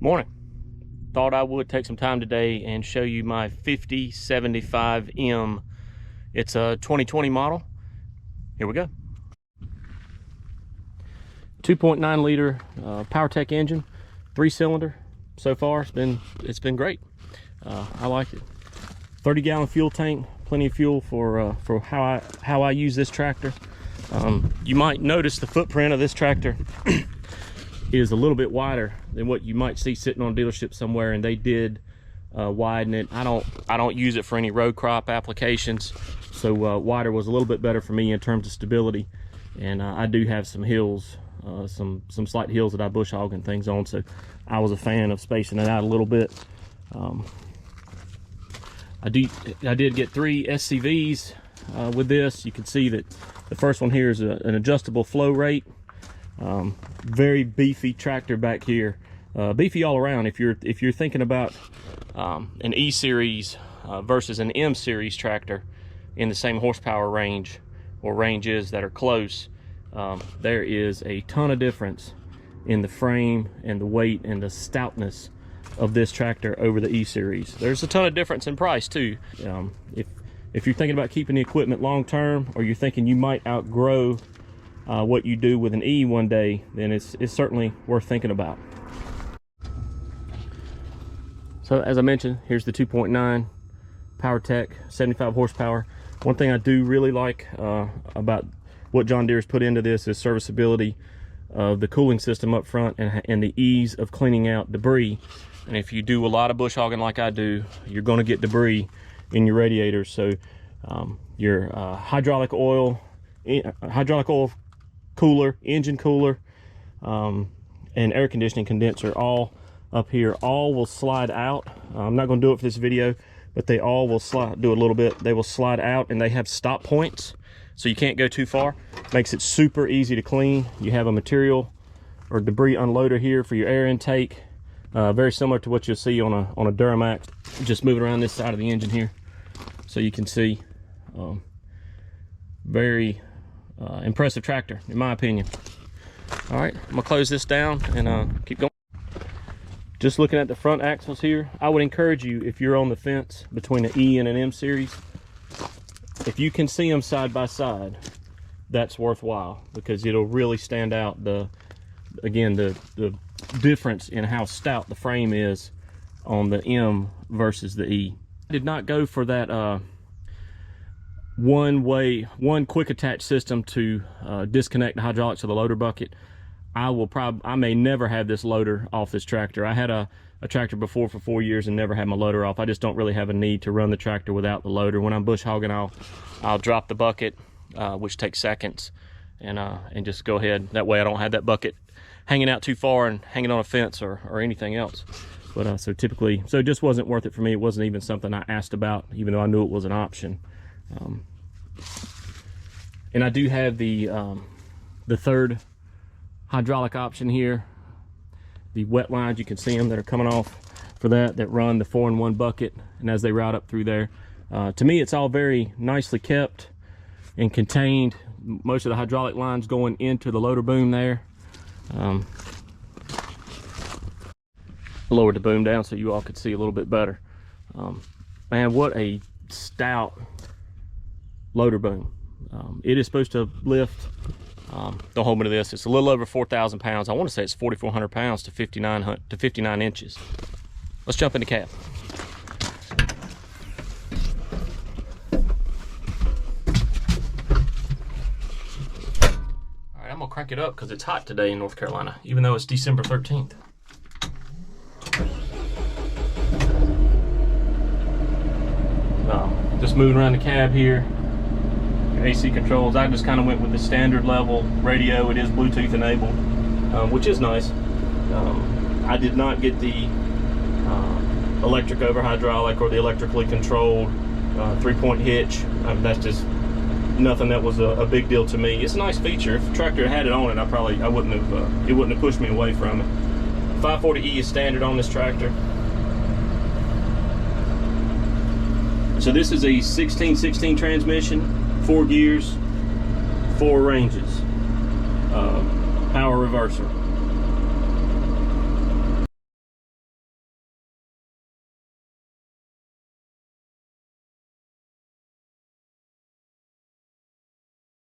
Morning. Thought I would take some time today and show you my 5075M. It's a 2020 model. Here we go. 2.9 liter PowerTech engine, 3-cylinder. So far it's been great. I like it. 30-gallon fuel tank, plenty of fuel for how I use this tractor. You might notice the footprint of this tractor is a little bit wider than what you might see sitting on a dealership somewhere, and they did widen it. I don't use it for any row crop applications, so wider was a little bit better for me in terms of stability. And I do have some hills, some slight hills that I bush hog and things on, so I was a fan of spacing it out a little bit. I did get 3 SCVs with this. You can see that the first one here is an adjustable flow rate. Very beefy tractor back here, beefy all around. If you're thinking about an E series versus an M series tractor in the same horsepower range or ranges that are close, there is a ton of difference in the frame and the weight and the stoutness of this tractor over the E series. There's a ton of difference in price too. If you're thinking about keeping the equipment long term, or you're thinking you might outgrow what you do with an E one day, then it's certainly worth thinking about. So as I mentioned, here's the 2.9 PowerTech, 75 horsepower. One thing I do really like about what John Deere's put into this is serviceability of the cooling system up front and the ease of cleaning out debris. And if you do a lot of bush hogging like I do, you're going to get debris in your radiators. So your hydraulic oil cooler, engine cooler, and air conditioning condenser all up here, all will slide out. I'm not going to do it for this video, but they all will slide, do a little bit. They will slide out, and they have stop points, so you can't go too far. Makes it super easy to clean. You have a material or debris unloader here for your air intake, very similar to what you'll see on a Duramax. Just moving around this side of the engine here so you can see. Very impressive tractor, in my opinion. All right, I'm gonna close this down and keep going. Just looking at the front axles here, I would encourage you, if you're on the fence between an E and an M series, if you can see them side by side, that's worthwhile, because it'll really stand out the difference in how stout the frame is on the M versus the E. I did not go for that one quick attach system to disconnect the hydraulics of the loader bucket. I may never have this loader off this tractor. I had a tractor before for 4 years and never had my loader off. I just don't really have a need to run the tractor without the loader. When I'm bush hogging, I'll drop the bucket, which takes seconds, and just go ahead. That way I don't have that bucket hanging out too far and hanging on a fence or anything else. But so typically, so it just wasn't worth it for me. It wasn't even something I asked about, even though I knew it was an option. And I do have the third hydraulic option here. The wet lines, you can see them that are coming off for that run the 4-in-1 bucket, and as they route up through there. To me, it's all very nicely kept and contained. Most of the hydraulic lines going into the loader boom there. Lowered the boom down so you all could see a little bit better. Man, what a stout loader boom. It is supposed to lift, don't hold me to this, it's a little over 4,000 pounds. I want to say it's 4,400 pounds to 59 inches. Let's jump in the cab. All right, I'm gonna crank it up because it's hot today in North Carolina, even though it's December 13th. Just moving around the cab here. AC controls, I just kind of went with the standard level radio. It is Bluetooth enabled, which is nice. I did not get the electric over hydraulic or the electrically controlled 3-point hitch. That's just nothing that was a big deal to me. It's a nice feature. If the tractor had it on it, I wouldn't have it wouldn't have pushed me away from it. 540E is standard on this tractor. So this is a 16/16 transmission. 4 gears, 4 ranges, power reverser.